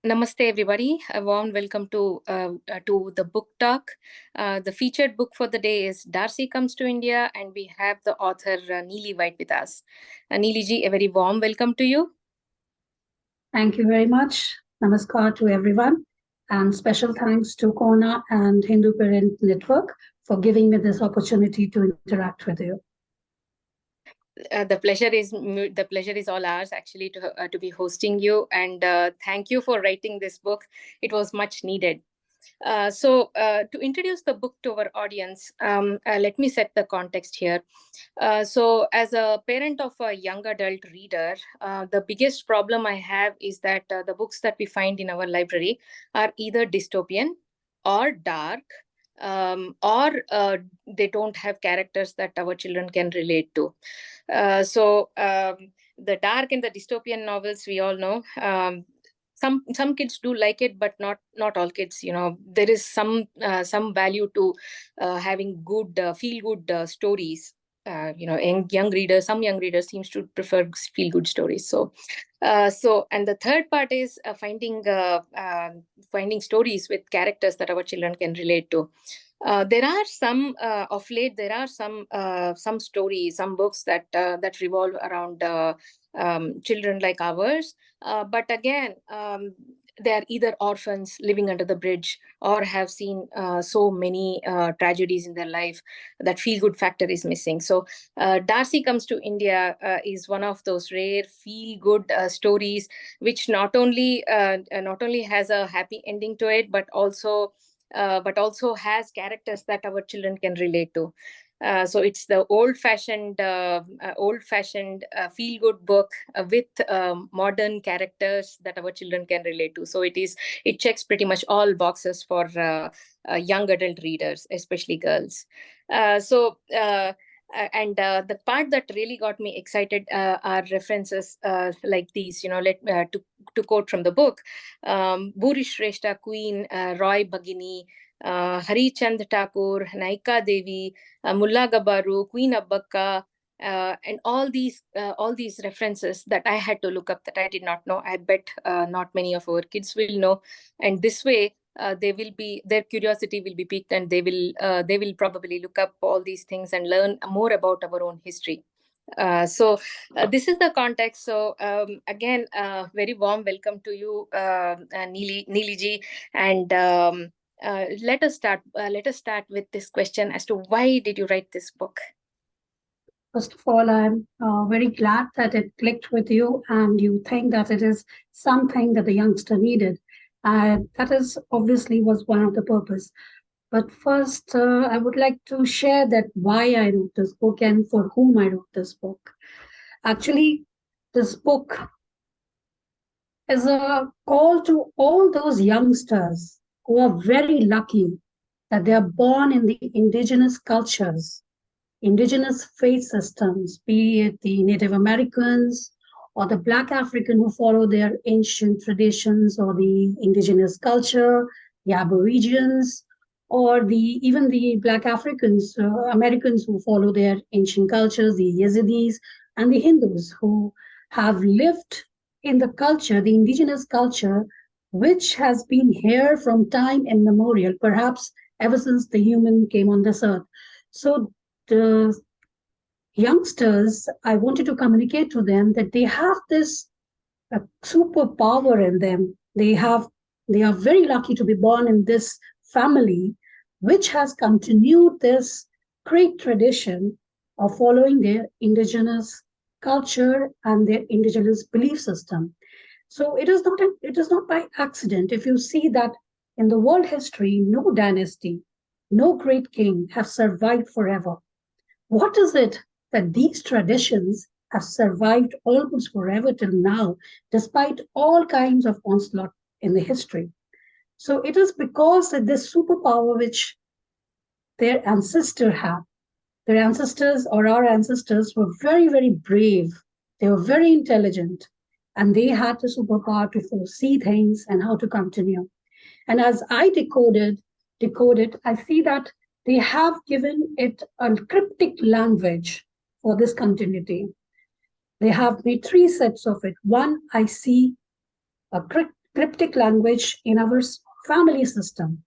Namaste, everybody. A warm welcome to the book talk. The featured book for the day is Darcy Comes to India, and we have the author Neeli White with us. Neeli ji, a very warm welcome to you. Thank you very much. Namaskar to everyone, and special thanks to Kona and Hindu Parent Network for giving me this opportunity to interact with you. The pleasure is all ours, actually, to be hosting you, and thank you for writing this book. It was much needed. To introduce the book to our audience, let me set the context here. So as a parent of a young adult reader, the biggest problem I have is that the books that we find in our library are either dystopian or dark, or they don't have characters that our children can relate to. The dark and the dystopian novels, we all know. Some kids do like it, but not all kids. There is some value to having good feel good stories. Some young readers seems to prefer feel good stories. And the third part is finding stories with characters that our children can relate to. There are some of late. There are some stories, some books that revolve around children like ours. But again, they are either orphans living under the bridge or have seen so many tragedies in their life that feel-good factor is missing. So Darcy Comes to India is one of those rare feel-good stories, which not only has a happy ending to it, but also has characters that our children can relate to. So it's the old-fashioned feel-good book with modern characters that our children can relate to. So it checks pretty much all boxes for young adult readers, especially girls. The part that really got me excited are references like these. To quote from the book, Bhuri Shrestha Queen, Roy Bhagini, Hari Chand Thakur, Naika Devi, Mulla Gabaru, Queen Abbakka, and all these references that I had to look up that I did not know. I bet not many of our kids will know, and this way their curiosity will be piqued, and they will probably look up all these things and learn more about our own history. This is the context. So again, very warm welcome to you, Neeli ji, and let us start with this question as to why did you write this book? First of all, I'm very glad that it clicked with you and you think that it is something that the youngster needed. That is obviously was one of the purpose. But first, I would like to share that why I wrote this book and for whom I wrote this book. Actually, this book is a call to all those youngsters who are very lucky that they are born in the indigenous cultures, indigenous faith systems, be it the Native Americans or the Black African who follow their ancient traditions, or the indigenous culture, the Aborigines, or even the Black Africans, Americans who follow their ancient cultures, the Yazidis, and the Hindus who have lived in the culture, the indigenous culture, which has been here from time immemorial, perhaps ever since the human came on this earth. So the youngsters, I wanted to communicate to them that they have this superpower in them. They are very lucky to be born in this family, which has continued this great tradition of following their indigenous culture and their indigenous belief system. So it is not by accident if you see that in the world history, no dynasty, no great king have survived forever. What is it that these traditions have survived almost forever till now, despite all kinds of onslaught in the history? So it is because that this superpower which their ancestors had, their ancestors or our ancestors were very, very brave. They were very intelligent, and they had the superpower to foresee things and how to continue. And as I decoded, I see that they have given it a cryptic language for this continuity. They have made three sets of it. One, I see a cryptic language in our family system.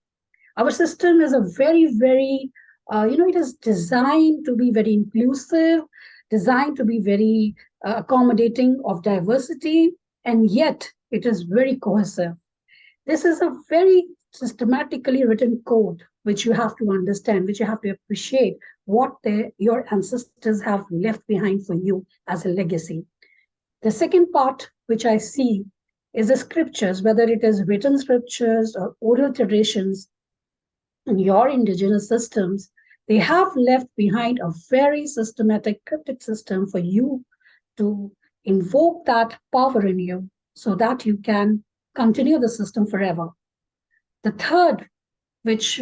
Our system is a very, very, it is designed to be very inclusive, designed to be very accommodating of diversity, and yet it is very cohesive. This is a very systematically written code which you have to understand, which you have to appreciate what your ancestors have left behind for you as a legacy. The second part, which I see, is the scriptures, whether it is written scriptures or oral traditions in your indigenous systems. They have left behind a very systematic cryptic system for you to invoke that power in you so that you can continue the system forever. The third, which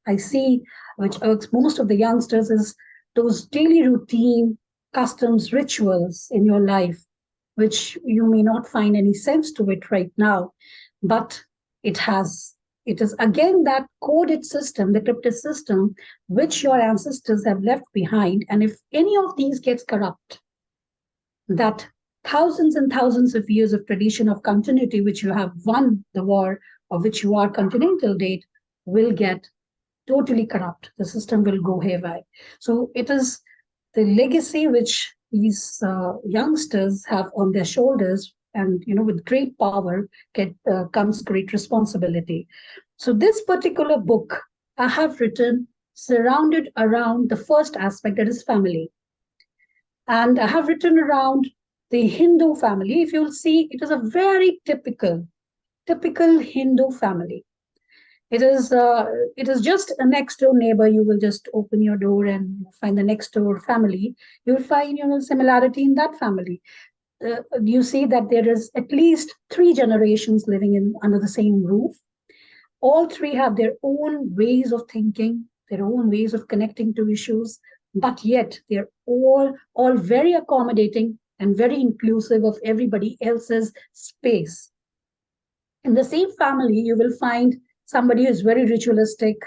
I see, which irks most of the youngsters, is those daily routine customs, rituals in your life, which you may not find any sense to it right now, but it has. It is again that coded system, the cryptic system, which your ancestors have left behind. And if any of these gets corrupt, that thousands and thousands of years of tradition of continuity, which you have won the war, of which you are continuing till date, will get totally corrupt. The system will go haywire. So it is the legacy which these youngsters have on their shoulders, and with great power comes great responsibility. So this particular book I have written surrounded around the first aspect, that is family. And I have written around the Hindu family. If you'll see, it is a very typical Hindu family. It is just a next door neighbor. You will just open your door and find the next door family. You will find similarity in that family. You see that there is at least 3 generations living in under the same roof. All three have their own ways of thinking, their own ways of connecting to issues, but yet they're all very accommodating and very inclusive of everybody else's space. In the same family, you will find somebody who is very ritualistic,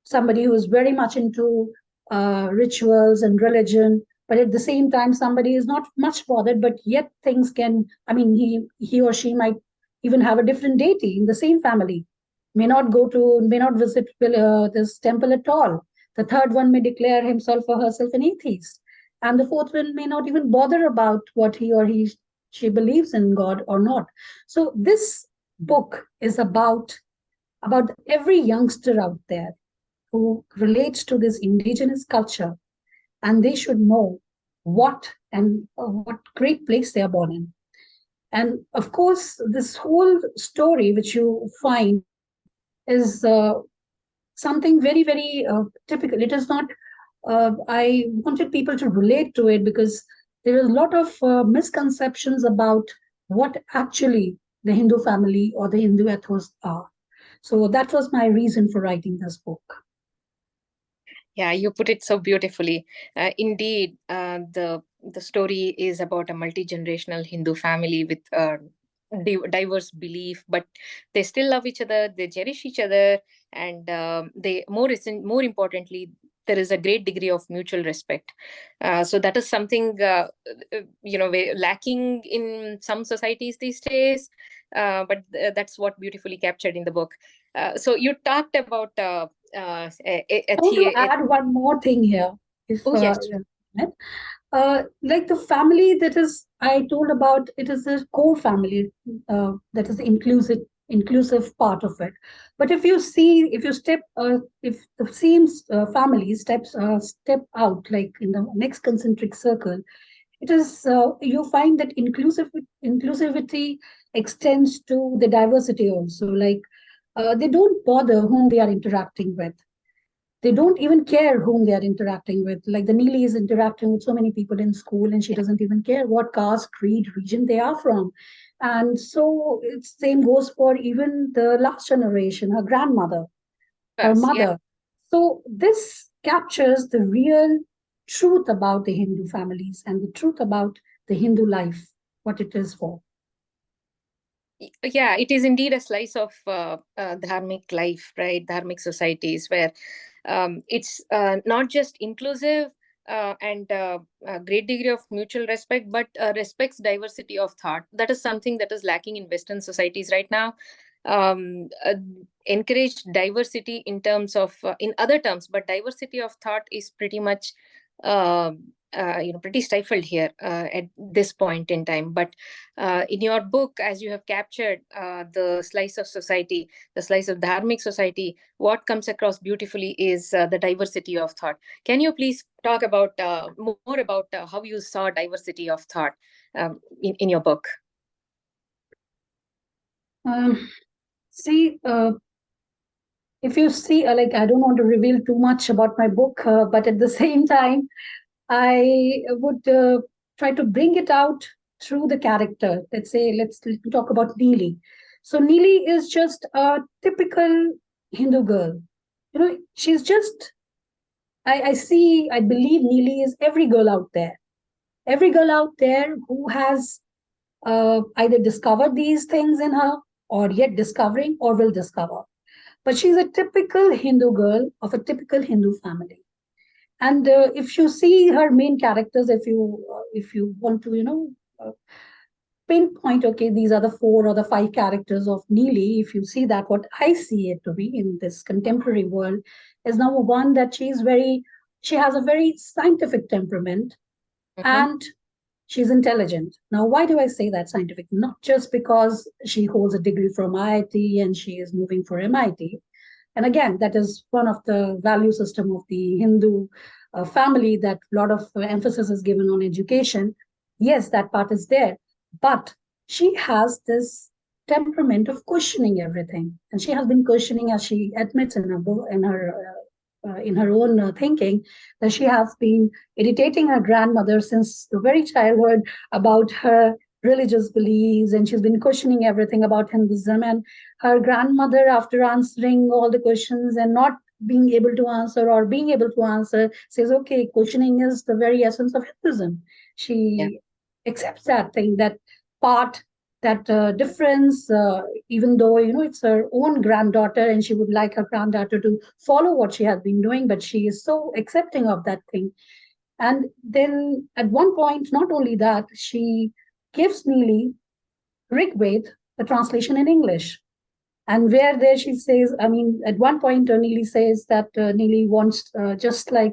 somebody who is very much into rituals and religion, but at the same time, somebody is not much bothered, but yet things can, he or she might even have a different deity in the same family, may not visit this temple at all. The third one may declare himself or herself an atheist. And the fourth one may not even bother about what she believes in God or not. So this book is about every youngster out there who relates to this indigenous culture, and they should know what great place they are born in. And of course, this whole story which you find is something very, very typical. It is not, I wanted people to relate to it because there is a lot of misconceptions about what actually the Hindu family or the Hindu ethos are. So that was my reason for writing this book. Yeah, you put it so beautifully. Indeed, the story is about a multi-generational Hindu family with diverse belief, but they still love each other. They cherish each other, and they more importantly, there is a great degree of mutual respect. So that is something lacking in some societies these days. But that's what beautifully captured in the book. So you talked about. I want to add one more thing here. If Oh, yes. like the family that is I told about, it is a core family that is inclusive part of it. But if you the same family step out, like in the next concentric circle, it is you find that inclusivity extends to the diversity also. Like they don't bother whom they are interacting with. They don't even care whom they are interacting with. Like the Neeli is interacting with so many people in school, and she doesn't even care what caste, creed, region they are from. And so it's same goes for even the last generation, her grandmother, her Yeah. mother. So this captures the real truth about the Hindu families and the truth about the Hindu life, what it is for. Yeah, it is indeed a slice of dharmic life, right? Dharmic societies where it's not just inclusive, and a great degree of mutual respect, but respects diversity of thought. That is something that is lacking in Western societies right now. Encourage diversity in terms of in other terms, but diversity of thought is pretty much uh, pretty stifled here at this point in time. But in your book, as you have captured the slice of society, the slice of dharmic society, what comes across beautifully is the diversity of thought. Can you please talk about more about how you saw diversity of thought in your book? See, if you see, like, I don't want to reveal too much about my book, but at the same time, I would try to bring it out through the character. Let's talk about Neeli. So Neeli is just a typical Hindu girl. She's just, I believe Neeli is every girl out there. Every girl out there who has either discovered these things in her or yet discovering or will discover. But she's a typical Hindu girl of a typical Hindu family. And if you see her main characters, if you want to pinpoint, okay, these are the 4 or the 5 characters of Neeli. If you see that, what I see it to be in this contemporary world is, number one, that she has a very scientific temperament, and she's intelligent. Now, why do I say that scientific? Not just because she holds a degree from IIT and she is moving for MIT. And again, that is one of the value system of the Hindu family, that a lot of emphasis is given on education. Yes, that part is there. But she has this temperament of questioning everything. And she has been questioning, as she admits in her book, in her own thinking, that she has been irritating her grandmother since the very childhood about her religious beliefs, and she's been questioning everything about Hinduism. And her grandmother, after answering all the questions and not being able to answer or being able to answer, says, okay, questioning is the very essence of Hinduism. She accepts that thing, that part, that difference, even though it's her own granddaughter and she would like her granddaughter to follow what she has been doing, but she is so accepting of that thing. And then at one point, not only that, she gives Neeli Rig Ved, the translation in English. And where there she says, I mean, at one point, Neeli says that Neeli wants, just like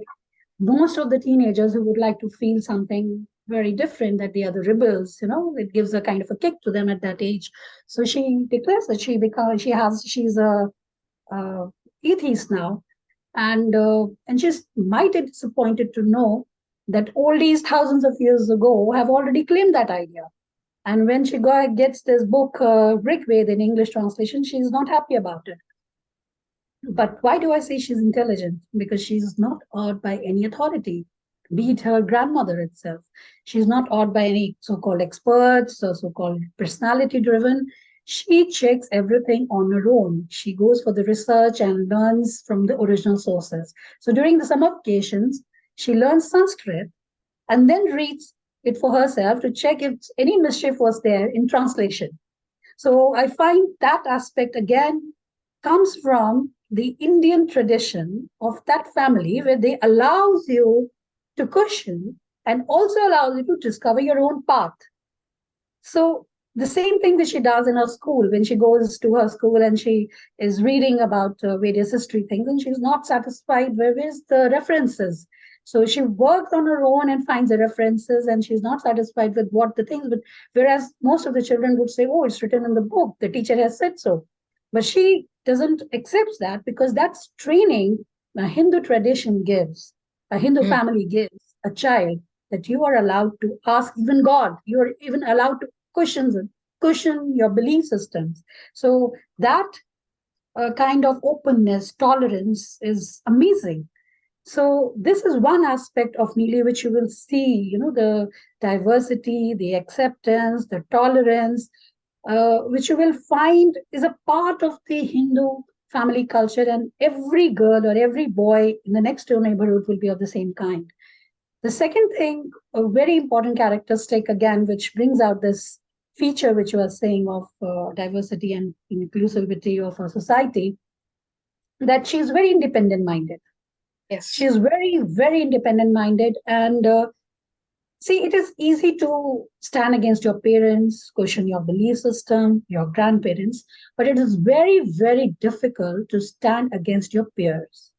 most of the teenagers who would like to feel something very different, that they are the rebels, it gives a kind of a kick to them at that age. So she declares that she's a atheist now, and she's mighty disappointed to know that all these thousands of years ago have already claimed that idea. And when she gets this book, Rig Ved in English translation, she's not happy about it. But why do I say she's intelligent? Because she's not awed by any authority, be it her grandmother itself. She's not awed by any so-called experts or so-called personality-driven. She checks everything on her own. She goes for the research and learns from the original sources. So during the summer vacations, she learns Sanskrit and then reads it for herself to check if any mischief was there in translation. So I find that aspect again comes from the Indian tradition of that family, where they allows you to question and also allows you to discover your own path. So the same thing that she does in her school, when she goes to her school and she is reading about various history things, and she's not satisfied with the references. So she works on her own and finds the references, and she's not satisfied with what the things. But whereas most of the children would say, "Oh, it's written in the book. The teacher has said so," but she doesn't accept that, because that's training a Hindu tradition gives, a Hindu family gives a child, that you are allowed to ask even God. You are even allowed to question your belief systems. So that kind of openness, tolerance is amazing. So this is one aspect of Neeli which you will see, the diversity, the acceptance, the tolerance, which you will find is a part of the Hindu family culture, and every girl or every boy in the next door neighborhood will be of the same kind. The second thing, a very important characteristic again, which brings out this feature which you are saying of diversity and inclusivity of our society, that she's very independent minded. Yes. She is very, very independent minded. And see, it is easy to stand against your parents, question your belief system, your grandparents, but it is very, very difficult to stand against your peers.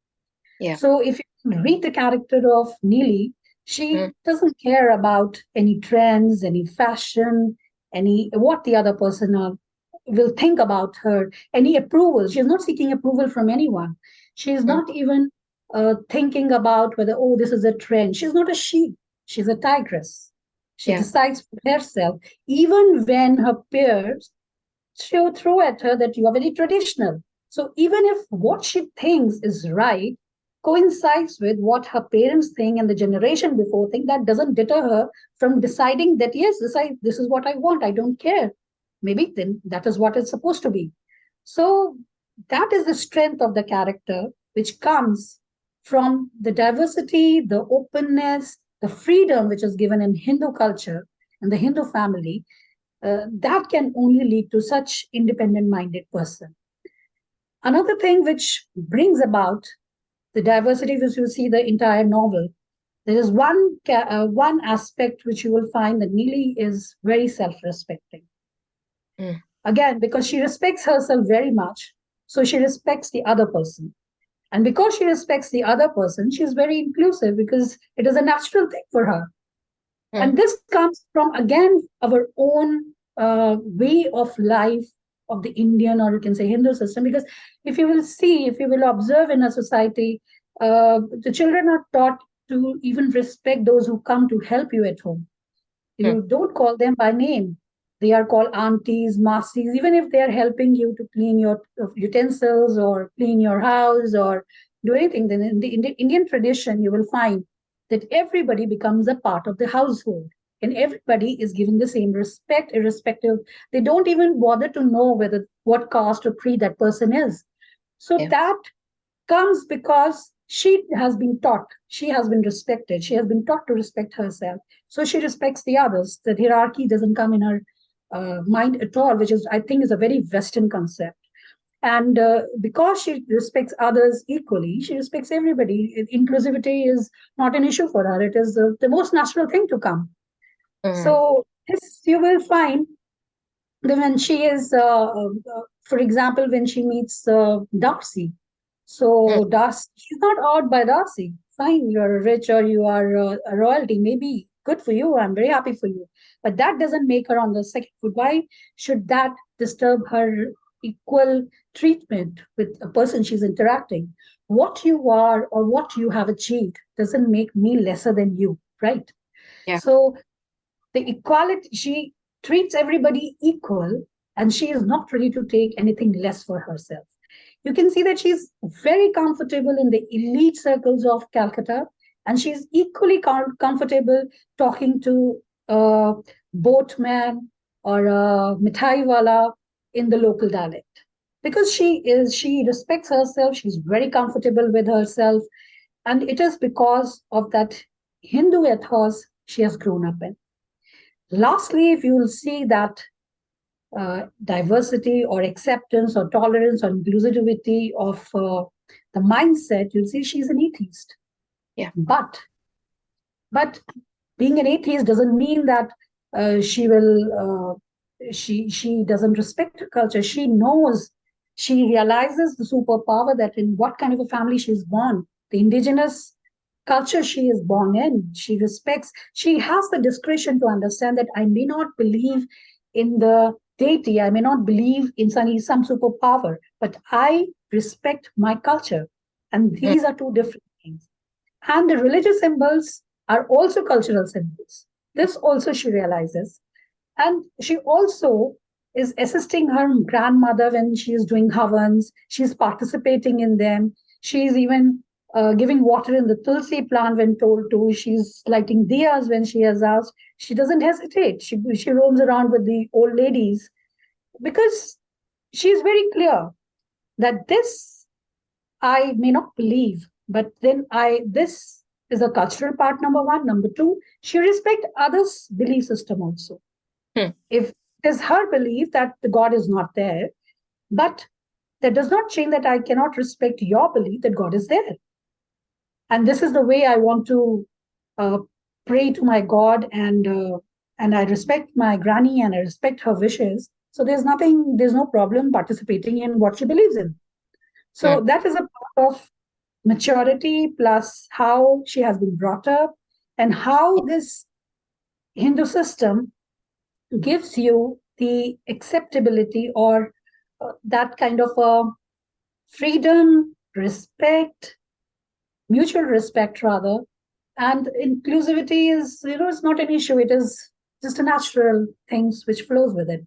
Yeah. So if you read the character of Neeli, she Mm. doesn't care about any trends, any fashion, any what the other person will think about her, any approval. She's not seeking approval from anyone. She's Mm. not even thinking about whether, oh, this is a trend. She's not a sheep. She's a tigress. She Yeah. decides for herself, even when her peers she'll throw at her that you are very traditional. So even if what she thinks is right coincides with what her parents think and the generation before think, that doesn't deter her from deciding that yes, this is what I want. I don't care. Maybe then that is what it's supposed to be. So that is the strength of the character, which comes from the diversity, the openness, the freedom which is given in Hindu culture and the Hindu family, that can only lead to such independent minded person. Another thing which brings about the diversity, which you see the entire novel, there is one aspect which you will find that Neeli is very self-respecting. Mm. Again, because she respects herself very much, so she respects the other person. And because she respects the other person, she is very inclusive because it is a natural thing for her. Mm. And this comes from, again, our own way of life of the Indian, or you can say Hindu system. Because if you will see, if you will observe in a society, the children are taught to even respect those who come to help you at home. Mm. You don't call them by name. They are called aunties, masies, even if they are helping you to clean your utensils or clean your house or do anything. Then in the Indian tradition, you will find that everybody becomes a part of the household and everybody is given the same respect, irrespective. They don't even bother to know whether what caste or creed that person is. So Yeah. that comes because she has been taught, she has been respected, she has been taught to respect herself. So she respects the others. The hierarchy doesn't come in her mind at all, which is, I think, is a very Western concept. And because she respects others equally, she respects everybody. Inclusivity is not an issue for her. It is the most natural thing to come. Mm. So this you will find that when she is, for example, when she meets Darcy, Mm. so Darcy, she's not awed by Darcy. Fine, you're rich or you are a royalty. Maybe good for you. I'm very happy for you. But that doesn't make her on the second foot. Why should that disturb her equal treatment with a person she's interacting? What you are or what you have achieved doesn't make me lesser than you, right? Yeah. So the equality, she treats everybody equal and she is not ready to take anything less for herself. You can see that she's very comfortable in the elite circles of Calcutta, and she's equally comfortable talking to a boatman or a mithai wala in the local dialect. Because she respects herself, she's very comfortable with herself, and it is because of that Hindu ethos she has grown up in. Lastly, if you will see that diversity or acceptance or tolerance or inclusivity of the mindset, you'll see she's an atheist. Yeah. But being an atheist doesn't mean that she will she doesn't respect her culture. She knows, she realizes the superpower that in what kind of a family she's born, the indigenous culture she is born in. She respects, she has the discretion to understand that I may not believe in the deity, I may not believe in some superpower, but I respect my culture. And Mm. these are two different things. And the religious symbols are also cultural symbols. This also she realizes. And she also is assisting her grandmother when she is doing havans. She's participating in them. She's even giving water in the tulsi plant when told to. She's lighting diyas when she has asked. She doesn't hesitate. She roams around with the old ladies because she's very clear that this I may not believe, but then this is a cultural part, number one. Number two, she respect others' belief system also. Mm. If it is her belief that the God is not there, but that does not change that I cannot respect your belief that God is there. and this is the way I want to pray to my God, and I respect my granny and I respect her wishes. So there's no problem participating in what she believes in. So mm, that is a part of maturity, plus how she has been brought up and how this Hindu system gives you the acceptability, or that kind of a freedom, respect, mutual respect rather, and inclusivity is, it's not an issue. It is just a natural things which flows with it.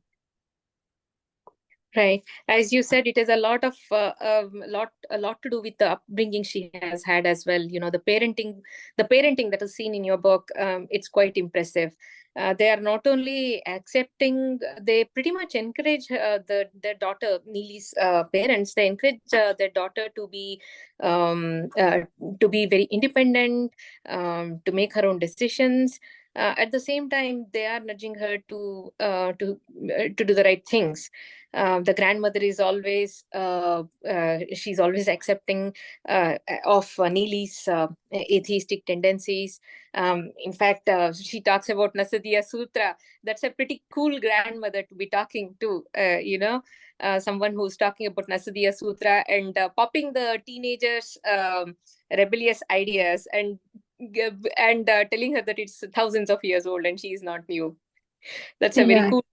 Right. As you said, it is a lot of a lot to do with the upbringing she has had as well. The parenting that is seen in your book, it's quite impressive. They are not only accepting, they pretty much encourage their daughter, Neeli's parents. They encourage their daughter to be very independent, to make her own decisions. At the same time, they are nudging her to do the right things. The grandmother is always she's always accepting of Neeli's atheistic tendencies. In fact, she talks about Nasadiya Sutra. That's a pretty cool grandmother to be talking to. Someone who's talking about Nasadiya Sutra and popping the teenagers' rebellious ideas and telling her that it's thousands of years old and she is not new. That's a very Yeah, cool.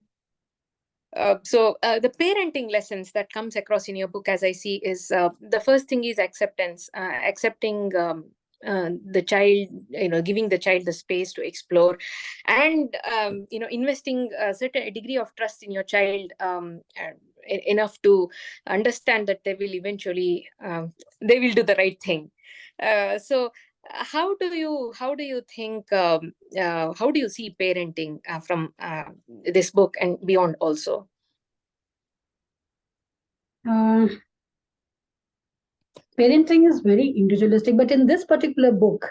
So the parenting lessons that comes across in your book, as I see, is the first thing is acceptance, accepting the child, giving the child the space to explore, and investing a certain degree of trust in your child, enough to understand that they will do the right thing. So how do you think how do you see parenting from this book and beyond also? uh, parenting is very individualistic, but in this particular book,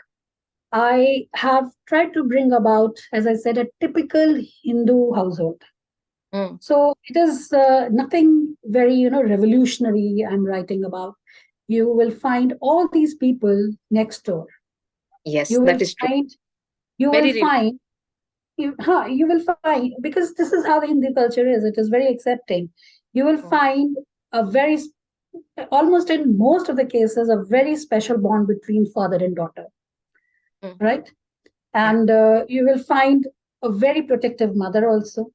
I have tried to bring about, as I said, a typical Hindu household. Mm. So it is nothing very, revolutionary I'm writing about. You will find all these people next door. Yes, You will that is true. find, you will Very real. find, you will find, because this is how the Hindu culture is. It is very accepting. You will Mm, find a very, almost in most of the cases, a very special bond between father and daughter, mm, right? yeah. And you will find a very protective mother also,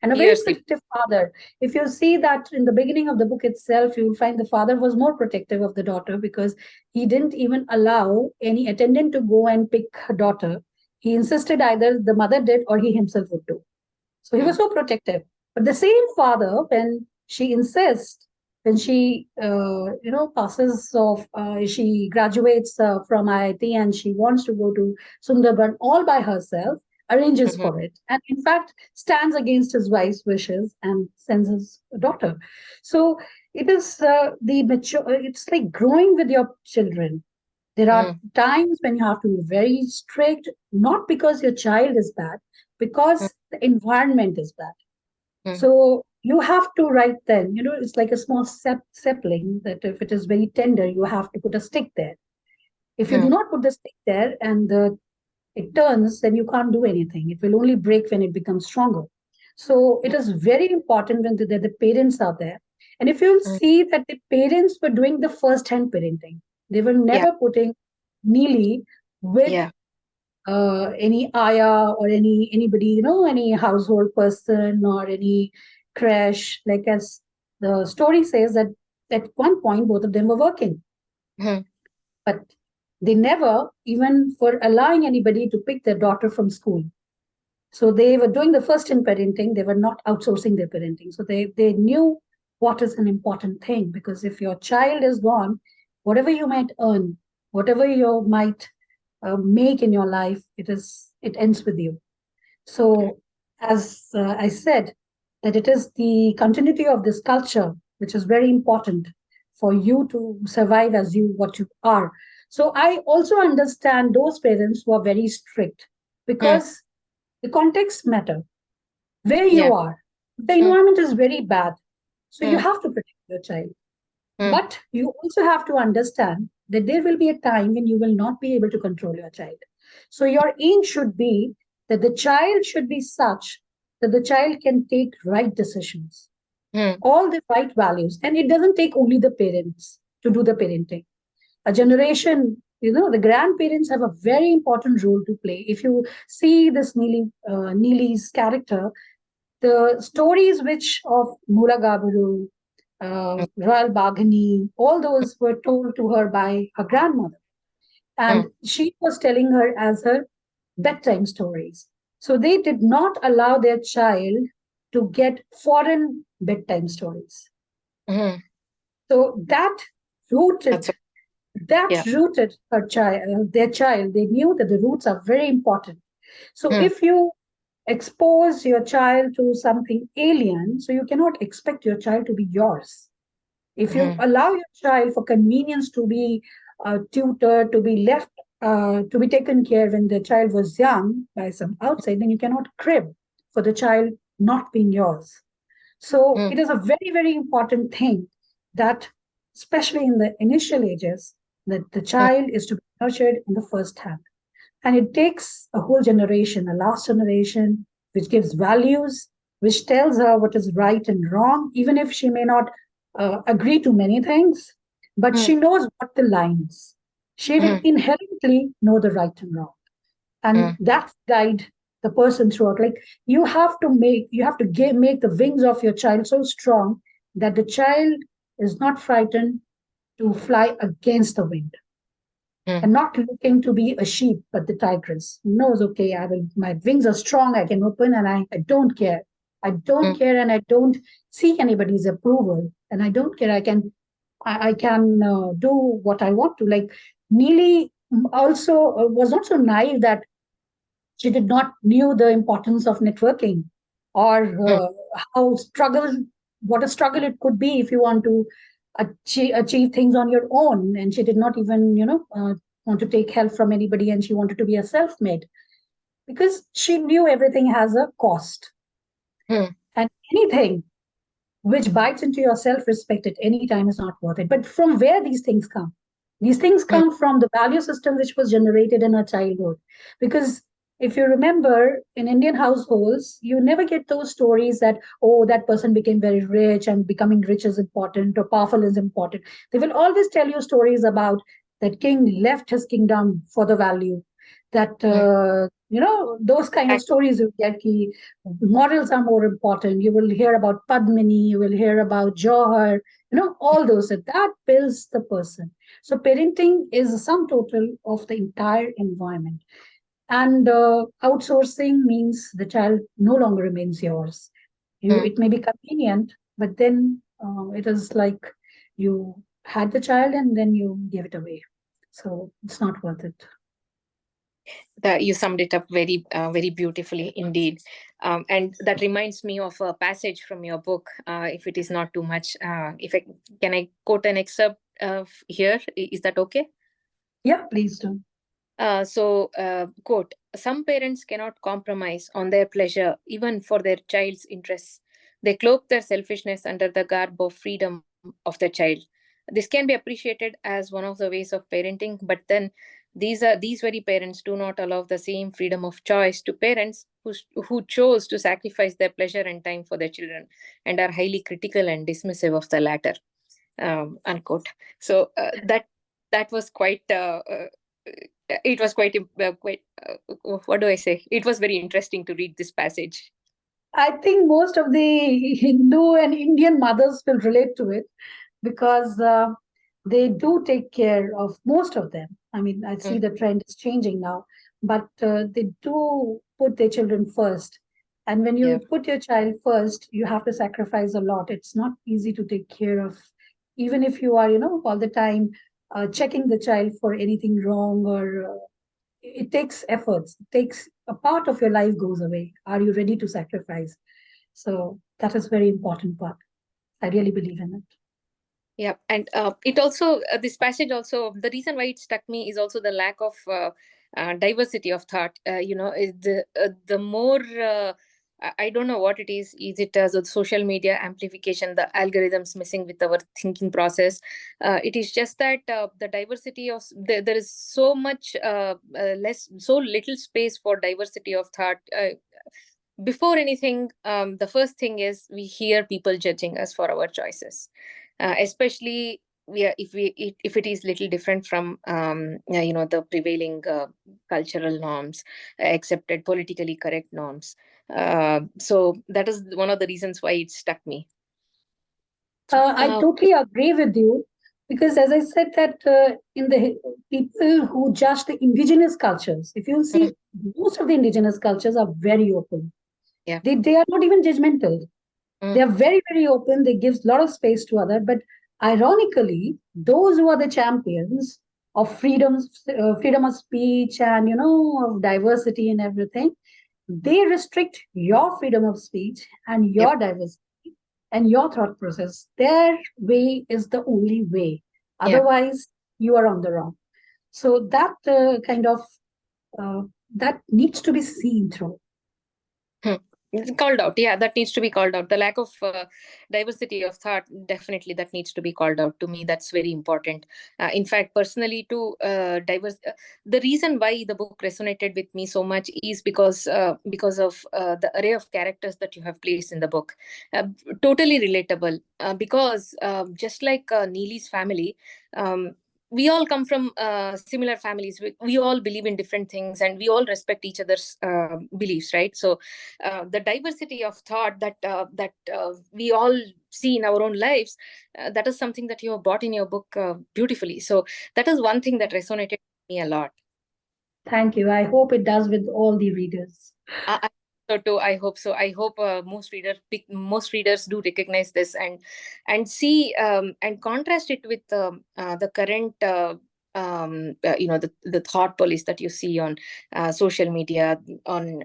and a very Fiercely. protective father. If you see that in the beginning of the book itself, you will find the father was more protective of the daughter, because he didn't even allow any attendant to go and pick her daughter. He insisted either the mother did or he himself would do. So he was Mm, so protective. But the same father, when she insists, when she, she graduates from IIT and she wants to go to Sundarban all by herself, arranges mhm, for it, and in fact stands against his wife's wishes and sends his daughter. So it is the mature. It's like growing with your children. There are mm, times when you have to be very strict, not because your child is bad, mm, because the environment is bad. mm, So you have to right then, it's like a small sapling that if it is very tender, you have to put a stick there. If you do mm, not put the stick there and it turns, then you can't do anything. It will only break when it becomes stronger. So it mm, is very important when the parents are there. And if you'll mm. see that the parents were doing the first hand parenting, they were Yeah, never putting Neeli with yeah. any ayah or anybody, any household person or any crash. Like as the story says that at one point both of them were working, Mm, but they never even for allowing anybody to pick their daughter from school. So they were doing the first in parenting. They were not outsourcing their parenting. So they knew what is an important thing, because if your child is gone, whatever you might earn, whatever you might make in your life, it ends with you. mm, So as I said, that it is the continuity of this culture which is very important for you to survive as what you are. So I also understand those parents who are very strict, mm, because the context matter, where you yeah. are. The Mm, environment is very bad. So you mm, have to protect your child. mm, But you also have to understand that there will be a time when you will not be able to control your child. So your aim should be that the child should be such that the child can take right decisions, Hmm. all the right values. And it doesn't take only the parents to do the parenting. A generation, the grandparents have a very important role to play. If you see this Neeli's character, the stories which of Mula Gabaru, Hmm. Royal Baghani, all those were told to her by her grandmother. Hmm. And she was telling her as her bedtime stories. So they did not allow their child to get foreign bedtime stories. Hmm. So that That's rooted that yeah. rooted their child. They knew that the roots are very important. So Hmm. if you expose your child to something alien, so you cannot expect your child to be yours. If you Hmm. allow your child for convenience to be tutored, to be left, to be taken care when the child was young by some outside, then you cannot crib for the child not being yours. So Hmm. it is a very, very important thing that, especially in the initial ages, that the Hmm. child is to be nurtured in the first hand. And it takes a whole generation, a last generation, which gives values, which tells her what is right and wrong, even if she may not agree to many things, but Hmm. she knows what the lines. She will Hmm. inherently know the right and wrong. Hmm. And that guide the person throughout. Like you have to make the wings of your child so strong that the child is not frightened to fly against the wind Hmm. and not looking to be a sheep, but the tigress knows, okay, my wings are strong, I can open, and I don't care. I don't Hmm. care, and I don't seek anybody's approval, and I don't care. I can do what I want to. Like Neely also was not so naive that she did not knew the importance of networking or Hmm. how struggle what a struggle it could be if you want to achieve things on your own, and she did not even want to take help from anybody, and she wanted to be a self-made because she knew everything has a cost, Hmm. and anything which bites into your self-respect at any time is not worth it. But from where these things come? These things Hmm. come from the value system which was generated in our childhood. Because if you remember, in Indian households, you never get those stories that, oh, that person became very rich and becoming rich is important or powerful is important. They will always tell you stories about that king left his kingdom for the value. That, Hmm. those kind of stories you get. Morals are more important. You will hear about Padmini, you will hear about Johar, all those. That builds the person. So parenting is a sum total of the entire environment. And outsourcing means the child no longer remains yours. Hmm. It may be convenient, but then it is like you had the child and then you gave it away. So it's not worth it. That you summed it up very very beautifully indeed, and that reminds me of a passage from your book, if it is not too much, if I can I quote an excerpt here, is that okay? Yeah, please do. Quote, some parents cannot compromise on their pleasure even for their child's interests. They cloak their selfishness under the garb of freedom of the child. This can be appreciated as one of the ways of parenting, but then these very parents do not allow the same freedom of choice to parents who chose to sacrifice their pleasure and time for their children and are highly critical and dismissive of the latter. Unquote. So that was quite it was quite what do I say? It was very interesting to read this passage. I think most of the Hindu and Indian mothers will relate to it because they do take care of most of them. I mean, I see Mm, the trend is changing now, but they do put their children first. And when yeah. you put your child first, you have to sacrifice a lot. It's not easy to take care of, even if you are, all the time checking the child for anything wrong or it takes efforts. It takes a part of your life goes away. Are you ready to sacrifice? So that is very important part. I really believe in it. Yeah, and it also this passage also, the reason why it struck me is also the lack of diversity of thought. Is the more I don't know what it is. Is it the social media amplification, the algorithms messing with our thinking process? It is just that the diversity of there is so much so little space for diversity of thought. Before anything, the first thing is we hear people judging us for our choices, especially if it is little different from the prevailing cultural norms, accepted politically correct norms. So that is one of the reasons why it stuck me. I totally agree with you, because as I said that in the people who judge the indigenous cultures, if you mm, see, most of the indigenous cultures are very open. yeah. They are not even judgmental. mm, They are very, very open. They give a lot of space to other. But ironically, those who are the champions of freedom of speech and of diversity and everything, they restrict your freedom of speech and yep. your diversity and your thought process. Their way is the only way. Yeah. Otherwise, you are on the wrong. So that kind of uh, that needs to be seen through. Hmm. It's called out. Yeah, that needs to be called out. The lack of diversity of thought, definitely that needs to be called out. To me, that's very important. In fact, personally, to the reason why the book resonated with me so much is because of the array of characters that you have placed in the book. Totally relatable. Because just like Neeli's family. We all come from similar families. We all believe in different things, and we all respect each other's beliefs, right? So the diversity of thought that we all see in our own lives, that is something that you have brought in your book beautifully. So that is one thing that resonated with me a lot. Thank you. I hope it does with all the readers. I so too. I hope so. I hope most readers do recognize this and see and contrast it with the current the thought police that you see on social media, on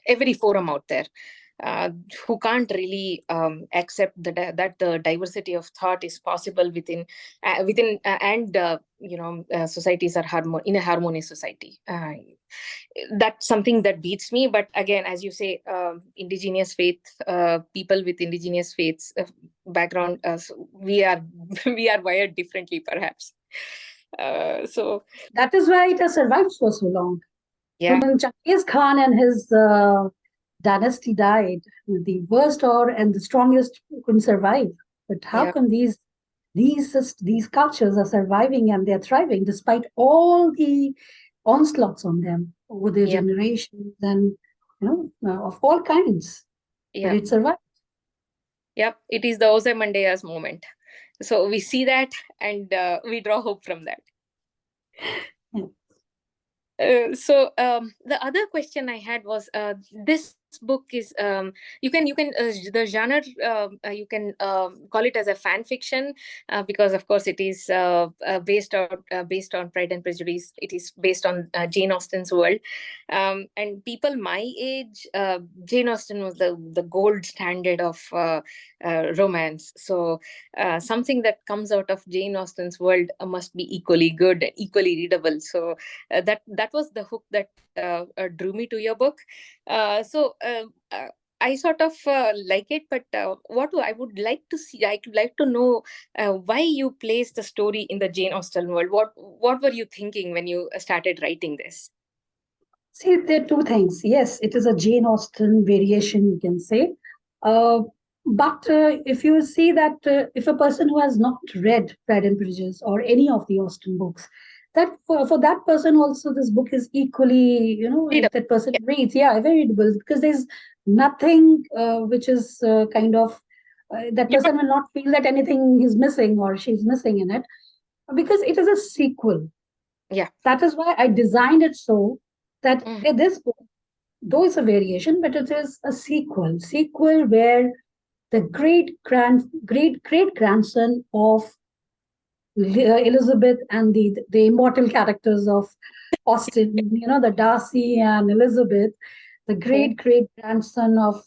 every forum out there, uh, who can't really accept that the diversity of thought is possible within and societies are in a harmonious society. That's something that beats me. But again, as you say, indigenous faith, people with indigenous faiths background, we are we are wired differently, perhaps. So That is why it has survived for so long. yeah, When Genghis Khan and his dynasty died, the worst or and the strongest couldn't survive. But how yeah, come these cultures are surviving and they're thriving despite all the onslaughts on them over their yeah, generations and of all kinds? But yeah, it survived. yeah. It is the Ozymandias moment. So we see that, and we draw hope from that. Yeah. So the other question I had was, this book is the genre, you can call it as a fan fiction, because of course it is based on Pride and Prejudice. It is based on Jane Austen's world, and people my age, Jane Austen was the gold standard of romance. So something that comes out of Jane Austen's world must be equally good, equally readable. So that was the hook that drew me to your book. So I sort of like it, but I would like to see, I would like to know why you placed the story in the Jane Austen world. What were you thinking when you started writing this? See, there are two things. Yes, it is a Jane Austen variation, you can say. Uh, but if you see that if a person who has not read Pride and Prejudice or any of the Austen books, that for that person also this book is equally, if Readable. that person Yeah. reads, yeah, very readable, because there's nothing which is kind of that You're not- person will not feel that anything is missing or she's missing in it, because it is a sequel. yeah. That is why I designed it so that Mhm. this book, though it's a variation, but it is a sequel where the great great grandson of Elizabeth and the immortal characters of Austen, the Darcy and Elizabeth, the Mhm. great great grandson of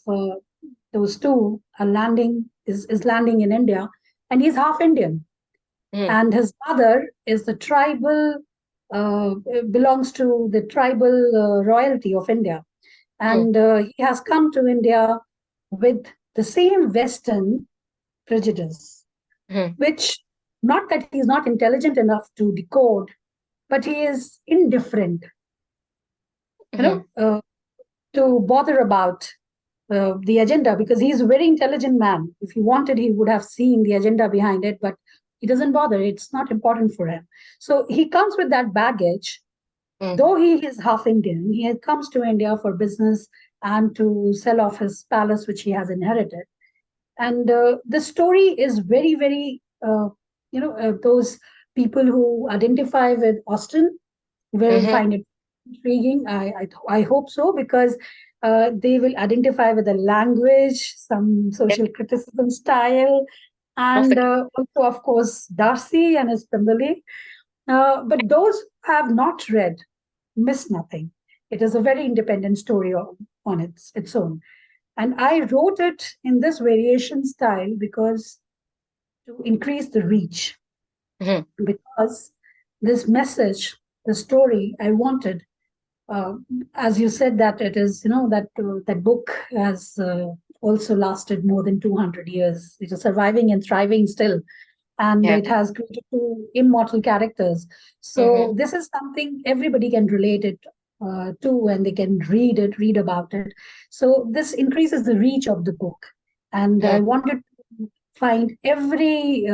those two are is landing in India, and he's half Indian, Mhm. and his mother is the tribal belongs to the tribal royalty of India, And he has come to India with the same Western prejudice, which, not that he's not intelligent enough to decode, but he is indifferent, to bother about the agenda, because he's a very intelligent man. If he wanted, he would have seen the agenda behind it, but he doesn't bother. It's not important for him. So he comes with that baggage. Though he is half Indian, he comes to India for business and to sell off his palace, which he has inherited. And the story is very, very, those people who identify with Austen will find it intriguing. I hope so, because they will identify with the language, some social criticism style, and also, of course, Darcy and his family. But those who have not read miss nothing. It is a very independent story on its own. And I wrote it in this variation style because to increase the reach, because this message, the story I wanted, as you said, that it is, that book has also lasted more than 200 years. It is surviving and thriving still, and it has created two immortal characters. So this is something everybody can relate it to, and they can read about it. So this increases the reach of the book, and I wanted to find every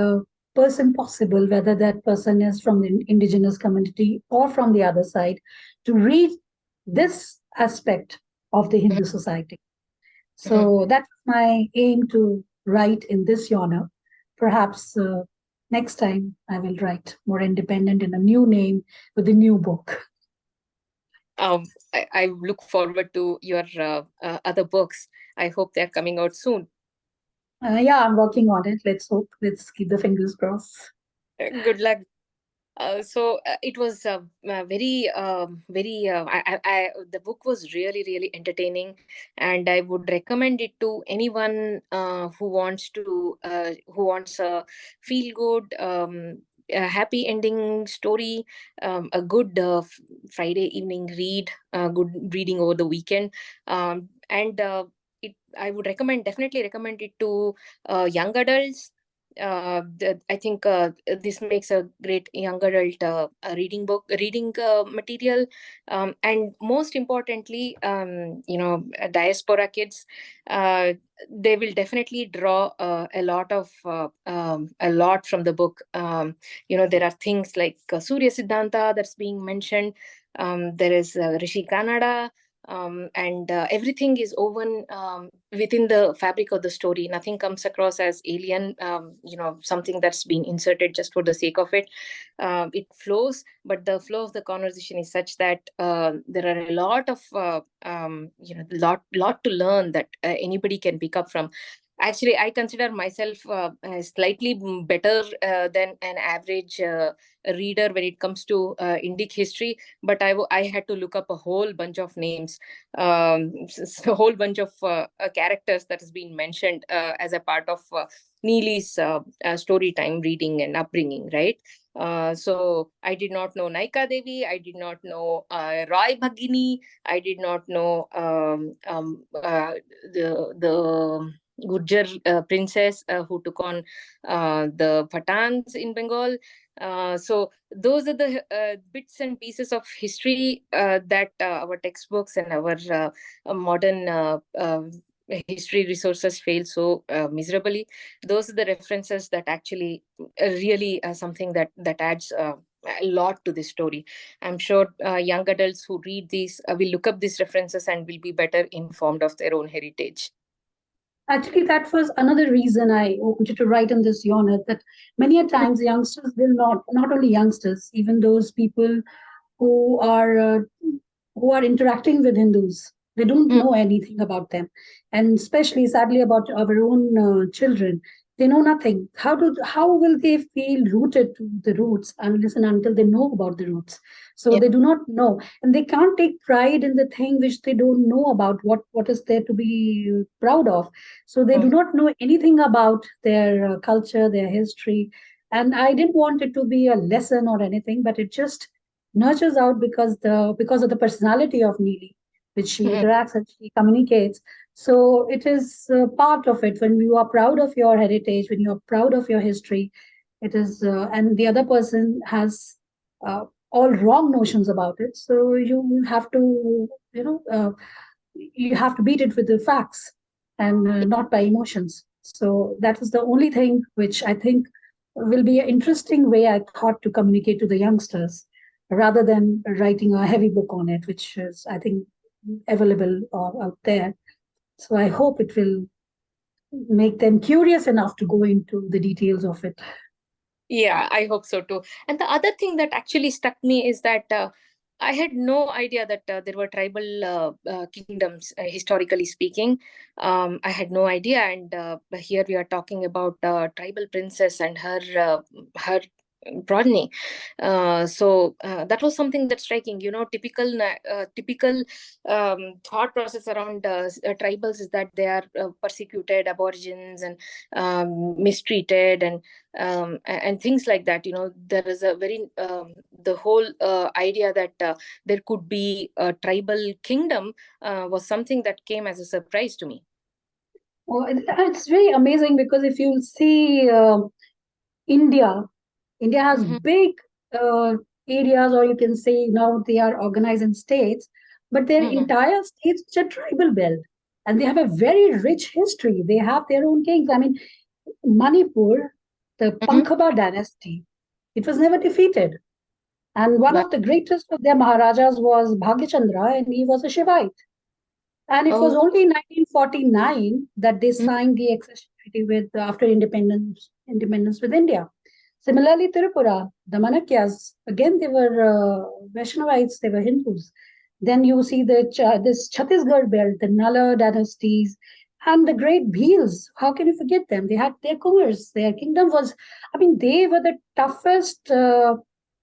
person possible, whether that person is from the indigenous community or from the other side, to read this aspect of the Hindu society. So that's my aim, to write in this genre. Perhaps next time I will write more independent in a new name with a new book. I look forward to your other books. I hope they're coming out soon. Yeah, I'm working on it. Let's hope. Let's keep the fingers crossed. Good luck. So it was very. The book was really, really entertaining, and I would recommend it to anyone who wants a feel good, a happy ending story, a good Friday evening read, good reading over the weekend, and I would definitely recommend it to young adults. I think this makes a great young adult reading material, and most importantly, diaspora kids, uh, they will definitely draw a lot from the book. There are things like Surya Siddhanta that's being mentioned. There is Rishi Kannada, and everything is woven within the fabric of the story. Nothing comes across as alien, something that's being inserted just for the sake of it. It flows, but the flow of the conversation is such that there are a lot of lot to learn that anybody can pick up from. Actually, I consider myself slightly better than an average reader when it comes to Indic history, but I had to look up a whole bunch of names, a whole bunch of characters that has been mentioned as a part of Neeli's story time reading and upbringing, right? So I did not know Naika Devi, I did not know Roy Bhagini, I did not know the Gurjar princess who took on the Pathans in Bengal. So those are the bits and pieces of history that our textbooks and our modern history resources fail so miserably. Those are the references that actually really something that adds a lot to this story. I'm sure young adults who read these will look up these references and will be better informed of their own heritage. Actually, that was another reason I wanted to write in this genre, that many a times youngsters will not only youngsters, even those people who are uh, who are interacting with Hindus, they don't know anything about them, and especially sadly about our own children. They know nothing. How will they feel rooted to the roots unless and until they know about the roots? So Yeah. they do not know, and they can't take pride in the thing which they don't know about. What is there to be proud of? So they do not know anything about their culture, their history. And I didn't want it to be a lesson or anything, but it just nurtures out because of the personality of Neeli, which she interacts and she communicates. So it is part of it. When you are proud of your heritage, when you are proud of your history, it is, and the other person has all wrong notions about it. So you have to, you have to beat it with the facts and not by emotions. So that is the only thing which I think will be an interesting way, I thought, to communicate to the youngsters rather than writing a heavy book on it, which is, I think, available out there. So I hope it will make them curious enough to go into the details of it. Yeah, I hope so too. And the other thing that actually struck me is that I had no idea that there were tribal kingdoms, historically speaking. I had no idea, and here we are talking about tribal princess and her progeny. So that was something that's striking. Typical thought process around tribals is that they are persecuted aborigines and mistreated and things like that. There is a very the whole idea that there could be a tribal kingdom was something that came as a surprise to me. Oh, it's very amazing because if you see India, India has Hmm. big uh, areas, or you can say now they are organized in states, but their Hmm. entire states which are tribal belt, and they have a very rich history. They have their own kings. I mean, Manipur, the Hmm. Pankhaba dynasty, it was never defeated. And one Wow. of the greatest of their Maharajas was Bhagyachandra, and he was a Shivite. And it was Oh. only in 1949 that they Mhm. signed the accession treaty with after independence with India. Similarly, Tripura, the Manakyas, again they were Vaishnavites, they were Hindus. Then you see this Chhattisgarh belt, the Nala dynasties, and the great Bhils. How can you forget them? They had their Kumars. Their kingdom was, I mean, they were the toughest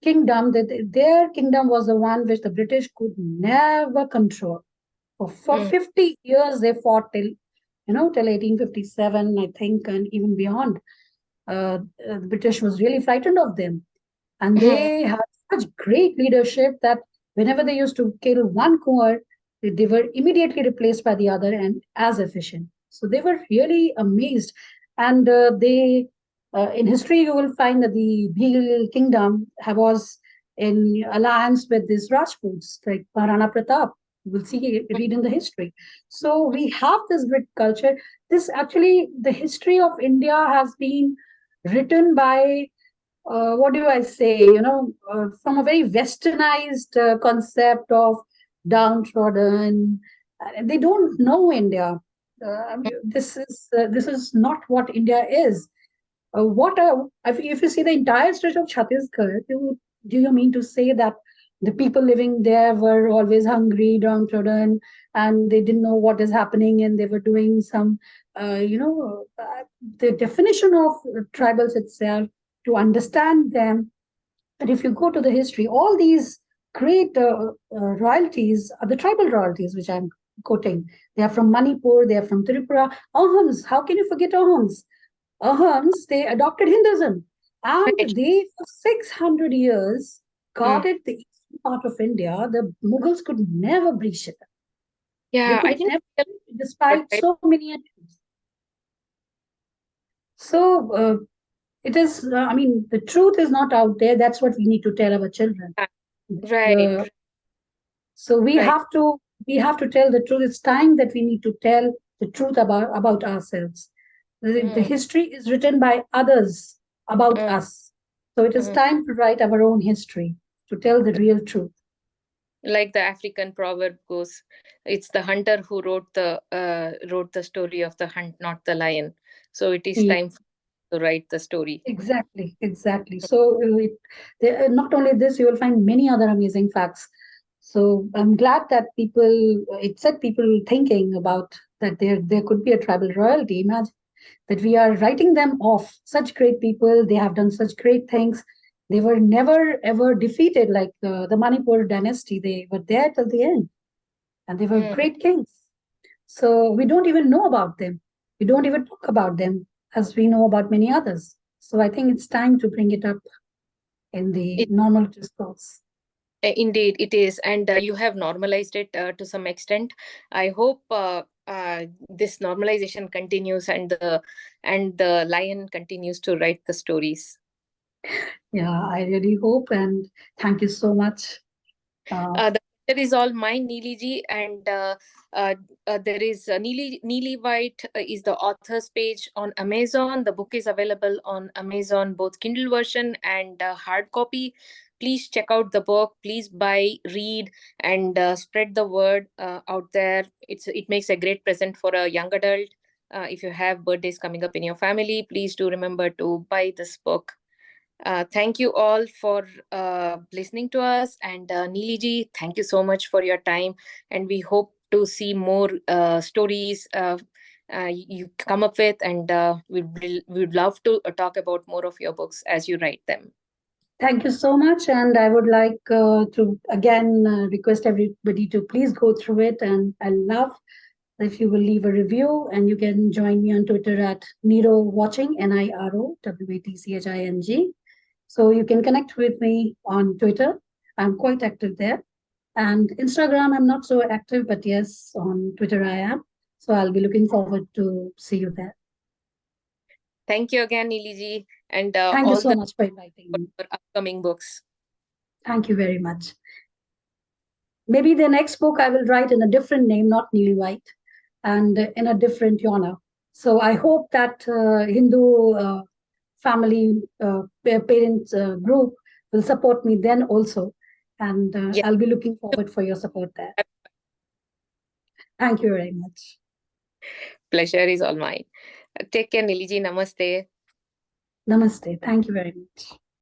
kingdom. Their kingdom was the one which the British could never control. For Mm. 50 years, they fought till 1857, I think, and even beyond. The British was really frightened of them. And Mhm. they had such great leadership that whenever they used to kill one Kuar, they were immediately replaced by the other and as efficient. So they were really amazed. And in history, you will find that the Bhil kingdom was in alliance with these Rajputs, like Maharana Pratap. You will read in the history. So we have this great culture. This actually, the history of India has been written by what do I say, from a very westernized concept of downtrodden. They don't know India. I mean, this is not what India is. If you see the entire stretch of Chhattisgarh, do you mean to say that the people living there were always hungry, downtrodden, and they didn't know what is happening, and they were doing some, the definition of tribals itself to understand them. And if you go to the history, all these great royalties are the tribal royalties, which I'm quoting. They are from Manipur, they are from Tripura. Ahams, how can you forget Ahams? Ahams, they adopted Hinduism. And Right. they, for 600 years, Mm. guarded the eastern part of India. The Mughals could never breach it. They Yeah, I could didn't never, realize despite that. so many attempts. So it is, I mean, the truth is not out there. That's what we need to tell our children. Right. Right. Uh, so Right. we have to tell the truth. It's time that we need to tell the truth about ourselves. The Mm. history is written by others about Mm. us. So it is Mm. time to write our own history, to tell the real truth. Like the African proverb goes, it's the hunter who wrote the story of the hunt, not the lion. So it is Yeah, time to write the story. exactly, exactly. So not only this, you will find many other amazing facts. So I'm glad that it set people thinking about that there could be a tribal royalty. Imagine that we are writing them off. Such great people, they have done such great things. They were never ever defeated like the Manipur dynasty. They were there till the end, and they were Mm. great kings. So we don't even know about them. We don't even talk about them as we know about many others. So I think it's time to bring it up in the It, normal discourse. Indeed, it is, and you have normalized it to some extent. I hope this normalization continues, and the lion continues to write the stories. Yeah, I really hope, and thank you so much. The pleasure is all mine, Neeli ji, and uh, there is Neeli White is the author's page on Amazon. The book is available on Amazon, both Kindle version and hard copy. Please check out the book. Please buy, read, and spread the word out there. It makes a great present for a young adult. If you have birthdays coming up in your family, please do remember to buy this book. Thank you all for listening to us. And Neeli ji, thank you so much for your time. And we hope to see more stories you come up with. And we'd love to talk about more of your books as you write them. Thank you so much. And I would like to again request everybody to please go through it. And I love if you will leave a review, and you can join me on Twitter at Niro Watching, NIROWATCHING. So you can connect with me on Twitter. I'm quite active there. And Instagram, I'm not so active, but yes, on Twitter I am. So I'll be looking forward to see you there. Thank you again, Neeli ji, and Thank you all so the much for inviting me. upcoming books. Thank you very much. Maybe the next book I will write in a different name, not Neeli White, and in a different genre. So I hope that Hindu family parent group will support me then also. And Yeah, I'll be looking forward for your support there. Thank you very much. pleasure is all mine. Take care, Neeli ji. Namaste. Namaste. Thank you very much.